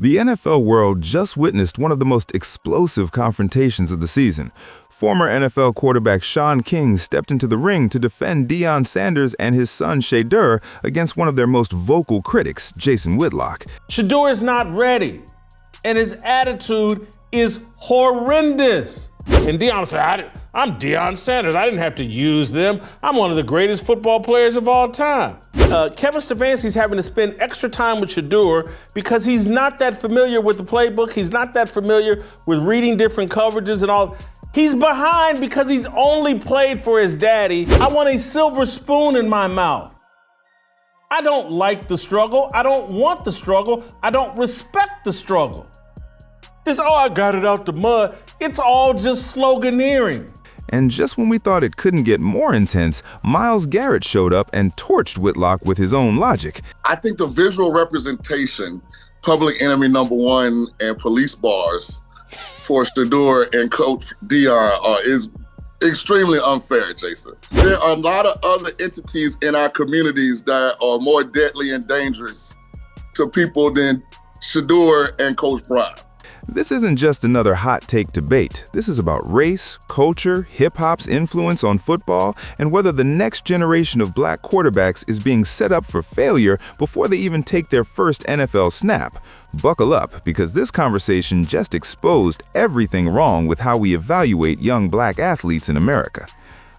The NFL world just witnessed one of the most explosive confrontations of the season. Former NFL quarterback Shaun King stepped into the ring to defend Deion Sanders and his son Shedeur against one of their most vocal critics, Jason Whitlock. Shedeur is not ready, and his attitude is horrendous. And Deion said, I'm Deion Sanders. I didn't have to use them. I'm one of the greatest football players of all time. Kevin Stefanski's having to spend extra time with Shedeur because he's not that familiar with the playbook. He's not that familiar with reading different coverages and all. He's behind because he's only played for his daddy. I want a silver spoon in my mouth. I don't like the struggle. I don't want the struggle. I don't respect the struggle. I got it out the mud. It's all just sloganeering. And just when we thought it couldn't get more intense, Myles Garrett showed up and torched Whitlock with his own logic. I think the visual representation, Public Enemy #1 and police bars for Shedeur and Coach Deion is extremely unfair, Jason. There are a lot of other entities in our communities that are more deadly and dangerous to people than Shedeur and Coach Prime. This isn't just another hot take debate. This is about race, culture, hip-hop's influence on football, and whether the next generation of black quarterbacks is being set up for failure before they even take their first NFL snap. Buckle up, because this conversation just exposed everything wrong with how we evaluate young black athletes in America.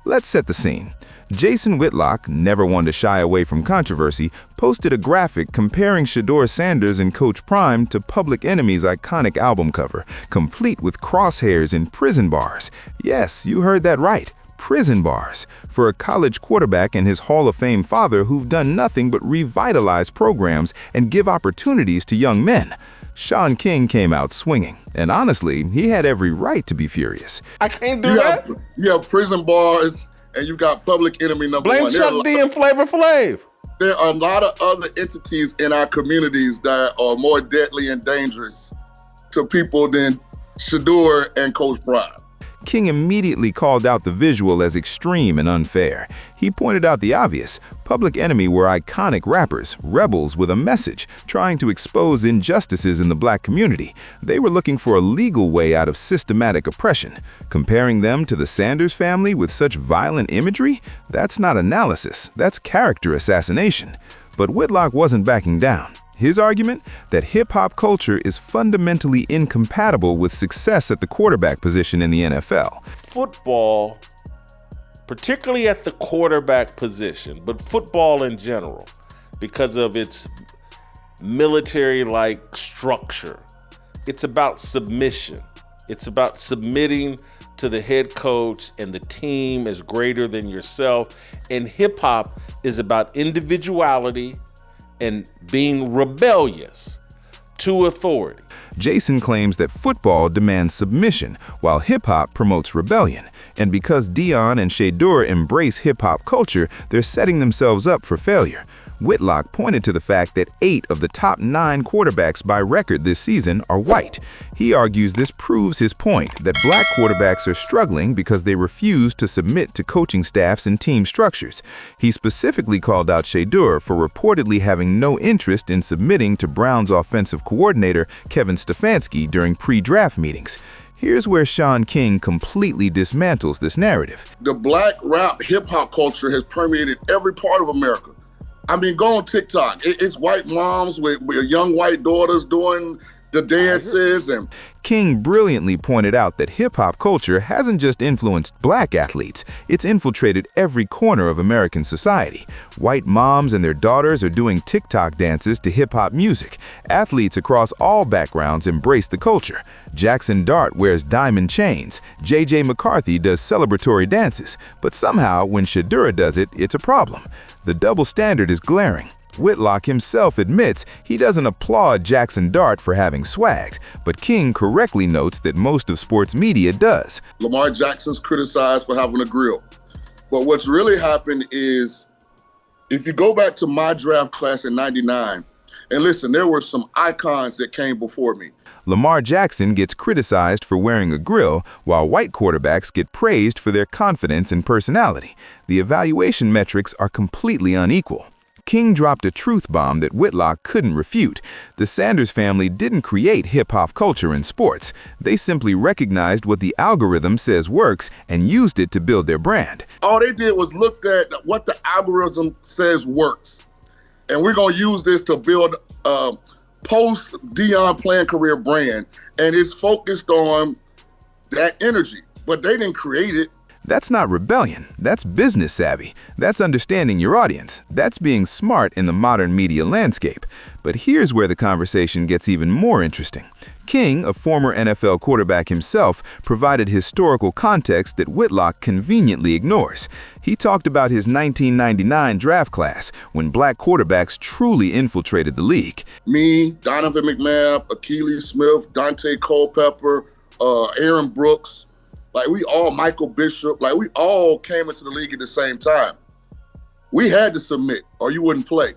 Let's set the scene. Jason Whitlock, never one to shy away from controversy, posted a graphic comparing Shedeur Sanders and Coach Prime to Public Enemy's iconic album cover, complete with crosshairs and prison bars. Yes, you heard that right, prison bars, for a college quarterback and his Hall of Fame father who've done nothing but revitalize programs and give opportunities to young men. Shaun King came out swinging, and honestly, he had every right to be furious. I can't do that. You have prison bars, and you've got Public Enemy #1. Blame Chuck D and Flavor Flav. There are a lot of other entities in our communities that are more deadly and dangerous to people than Shedeur and Coach Prime. King immediately called out the visual as extreme and unfair. He pointed out the obvious. Public Enemy were iconic rappers, rebels with a message, trying to expose injustices in the black community. They were looking for a legal way out of systematic oppression. Comparing them to the Sanders family with such violent imagery? That's not analysis, that's character assassination. But Whitlock wasn't backing down. His argument? That hip-hop culture is fundamentally incompatible with success at the quarterback position in the NFL. Football, particularly at the quarterback position, but football in general, because of its military-like structure, it's about submission. It's about submitting to the head coach, and the team is greater than yourself. And hip-hop is about individuality and being rebellious to authority. Jason claims that football demands submission, while hip-hop promotes rebellion. And because Deion and Shedeur embrace hip-hop culture, they're setting themselves up for failure. Whitlock pointed to the fact that 8 of the top 9 quarterbacks by record this season are white. He argues this proves his point that black quarterbacks are struggling because they refuse to submit to coaching staffs and team structures. He specifically called out Shedeur for reportedly having no interest in submitting to Browns offensive coordinator Kevin Stefanski during pre-draft meetings. Here's where Shaun King completely dismantles this narrative. The black rap hip-hop culture has permeated every part of America. I mean, go on TikTok. It's white moms with young white daughters doing the dances. And King brilliantly pointed out that hip-hop culture hasn't just influenced black athletes, it's infiltrated every corner of American society. White moms and their daughters are doing TikTok dances to hip-hop music. Athletes across all backgrounds embrace the culture. Jackson Dart wears diamond chains. J.J. McCarthy does celebratory dances. But somehow, when Shedeur does it, it's a problem. The double standard is glaring. Whitlock himself admits he doesn't applaud Jackson Dart for having swags, but King correctly notes that most of sports media does. Lamar Jackson's criticized for having a grill. But what's really happened is, if you go back to my draft class in '99, and listen, there were some icons that came before me. Lamar Jackson gets criticized for wearing a grill, while white quarterbacks get praised for their confidence and personality. The evaluation metrics are completely unequal. King dropped a truth bomb that Whitlock couldn't refute. The Sanders family didn't create hip-hop culture in sports. They simply recognized what the algorithm says works and used it to build their brand. All they did was look at what the algorithm says works. And we're going to use this to build a post-Deion playing career brand. And it's focused on that energy. But they didn't create it. That's not rebellion. That's business savvy. That's understanding your audience. That's being smart in the modern media landscape. But here's where the conversation gets even more interesting. King, a former NFL quarterback himself, provided historical context that Whitlock conveniently ignores. He talked about his 1999 draft class, when black quarterbacks truly infiltrated the league. Me, Donovan McNabb, Achilles Smith, Dante Culpepper, Aaron Brooks, Michael Bishop, we all came into the league at the same time. We had to submit or you wouldn't play.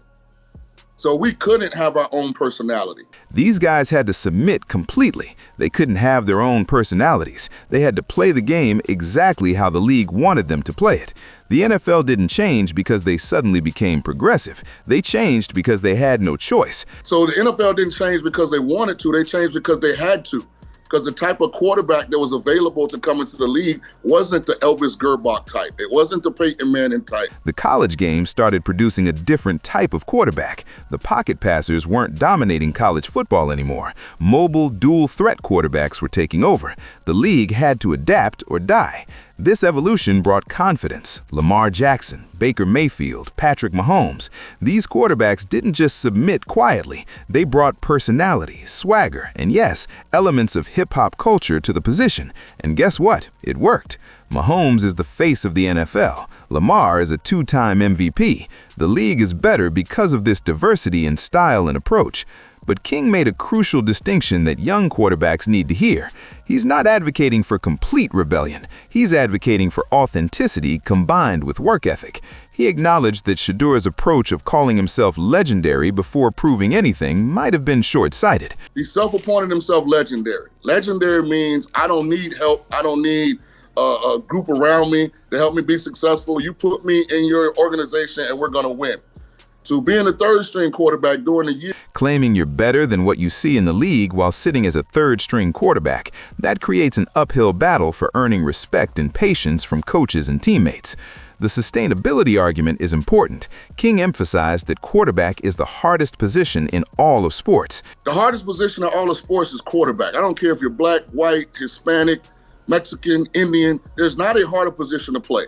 So we couldn't have our own personality. These guys had to submit completely. They couldn't have their own personalities. They had to play the game exactly how the league wanted them to play it. The NFL didn't change because they suddenly became progressive. They changed because they had no choice. So the NFL didn't change because they wanted to. They changed because they had to. Because the type of quarterback that was available to come into the league wasn't the Elvis Gerbach type. It wasn't the Peyton Manning type. The college game started producing a different type of quarterback. The pocket passers weren't dominating college football anymore. Mobile, dual-threat quarterbacks were taking over. The league had to adapt or die. This evolution brought confidence. Lamar Jackson, Baker Mayfield, Patrick Mahomes. These quarterbacks didn't just submit quietly. They brought personality, swagger, and yes, elements of hip-hop culture to the position. And guess what? It worked. Mahomes is the face of the NFL. Lamar is a two-time MVP. The league is better because of this diversity in style and approach. But King made a crucial distinction that young quarterbacks need to hear. He's not advocating for complete rebellion. He's advocating for authenticity combined with work ethic. He acknowledged that Shedeur's approach of calling himself legendary before proving anything might have been short-sighted. He self-appointed himself legendary. Legendary means I don't need help. I don't need a group around me to help me be successful. You put me in your organization and we're going to win. So being a third-string quarterback during the year. Claiming you're better than what you see in the league while sitting as a third-string quarterback, that creates an uphill battle for earning respect and patience from coaches and teammates. The sustainability argument is important. King emphasized that quarterback is the hardest position in all of sports. The hardest position in all of sports is quarterback. I don't care if you're black, white, Hispanic, Mexican, Indian. There's not a harder position to play.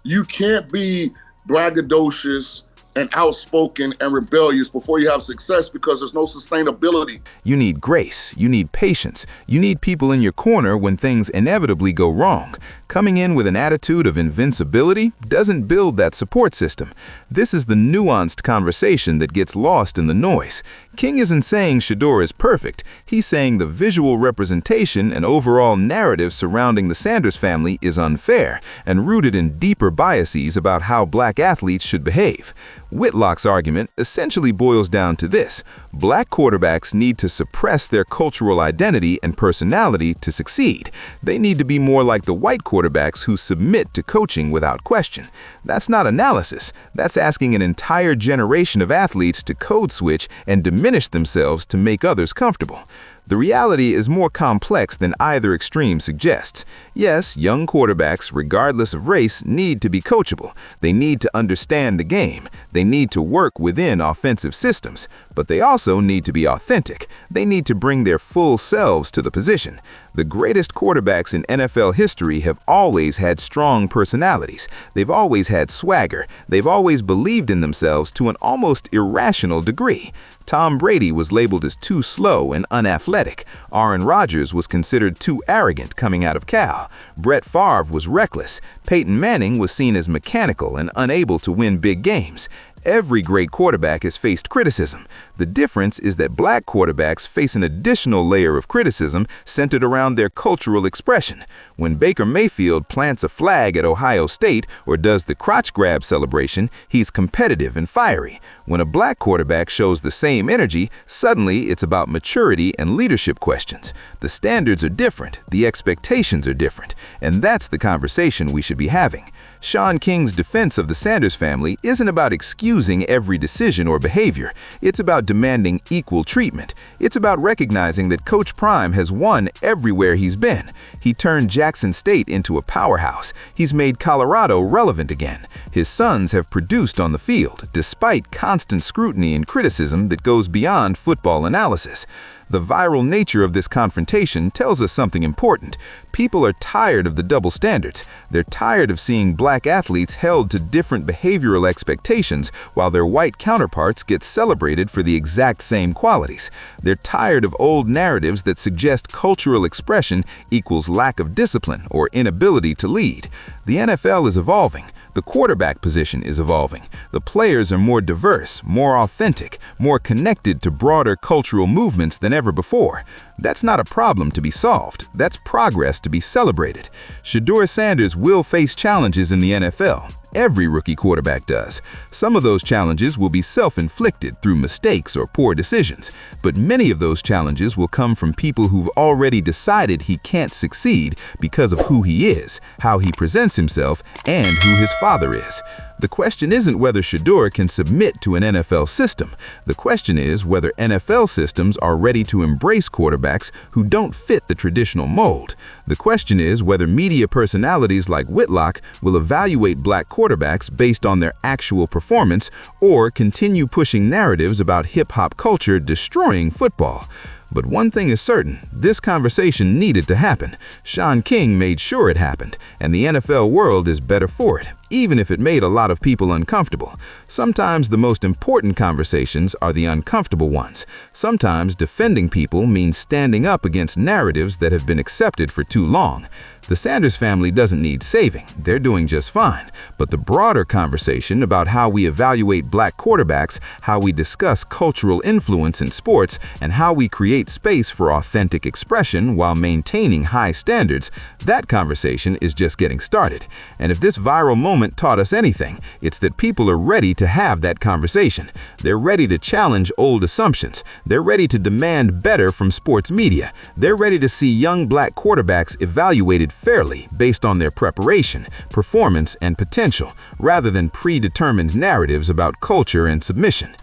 You can't be braggadocious and outspoken and rebellious before you have success because there's no sustainability. You need grace. You need patience. You need people in your corner when things inevitably go wrong. Coming in with an attitude of invincibility doesn't build that support system. This is the nuanced conversation that gets lost in the noise. King isn't saying Shedeur is perfect. He's saying the visual representation and overall narrative surrounding the Sanders family is unfair and rooted in deeper biases about how black athletes should behave. Whitlock's argument essentially boils down to this: black quarterbacks need to suppress their cultural identity and personality to succeed. They need to be more like the white quarterbacks who submit to coaching without question. That's not analysis. That's asking an entire generation of athletes to code switch and diminish themselves to make others comfortable. The reality is more complex than either extreme suggests. Yes, young quarterbacks, regardless of race, need to be coachable. They need to understand the game. They need to work within offensive systems. But they also need to be authentic. They need to bring their full selves to the position. The greatest quarterbacks in NFL history have always had strong personalities. They've always had swagger. They've always believed in themselves to an almost irrational degree. Tom Brady was labeled as too slow and unathletic. Aaron Rodgers was considered too arrogant coming out of Cal. Brett Favre was reckless. Peyton Manning was seen as mechanical and unable to win big games. Every great quarterback has faced criticism. The difference is that black quarterbacks face an additional layer of criticism centered around their cultural expression. When Baker Mayfield plants a flag at Ohio State or does the crotch grab celebration, he's competitive and fiery. When a black quarterback shows the same energy, suddenly it's about maturity and leadership questions. The standards are different, the expectations are different, and that's the conversation we should be having. Shaun King's defense of the Sanders family isn't about excuses excusing every decision or behavior. It's about demanding equal treatment. It's about recognizing that Coach Prime has won everywhere he's been. He turned Jackson State into a powerhouse. He's made Colorado relevant again. His sons have produced on the field, despite constant scrutiny and criticism that goes beyond football analysis. The viral nature of this confrontation tells us something important. People are tired of the double standards. They're tired of seeing black athletes held to different behavioral expectations while their white counterparts get celebrated for the exact same qualities. They're tired of old narratives that suggest cultural expression equals lack of discipline or inability to lead. The NFL is evolving. The quarterback position is evolving. The players are more diverse, more authentic, more connected to broader cultural movements than ever before. That's not a problem to be solved. That's progress to be celebrated. Shedeur Sanders will face challenges in the NFL. Every rookie quarterback does. Some of those challenges will be self-inflicted through mistakes or poor decisions, but many of those challenges will come from people who've already decided he can't succeed because of who he is, how he presents himself, and who his father is. The question isn't whether Shedeur can submit to an NFL system. The question is whether NFL systems are ready to embrace quarterbacks who don't fit the traditional mold. The question is whether media personalities like Whitlock will evaluate black quarterbacks based on their actual performance or continue pushing narratives about hip-hop culture destroying football. But one thing is certain, this conversation needed to happen. Shaun King made sure it happened, and the NFL world is better for it, even if it made a lot of people uncomfortable. Sometimes the most important conversations are the uncomfortable ones. Sometimes defending people means standing up against narratives that have been accepted for too long. The Sanders family doesn't need saving. They're doing just fine. But the broader conversation about how we evaluate black quarterbacks, how we discuss cultural influence in sports, and how we create space for authentic expression while maintaining high standards, that conversation is just getting started. And if this viral moment taught us anything, it's that people are ready to have that conversation. They're ready to challenge old assumptions. They're ready to demand better from sports media. They're ready to see young black quarterbacks evaluated fairly based on their preparation, performance, and potential, rather than predetermined narratives about culture and submission.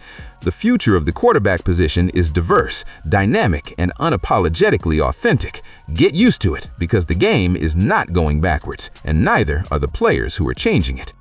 The future of the quarterback position is diverse, dynamic, and unapologetically authentic. Get used to it, because the game is not going backwards, and neither are the players who are changing it.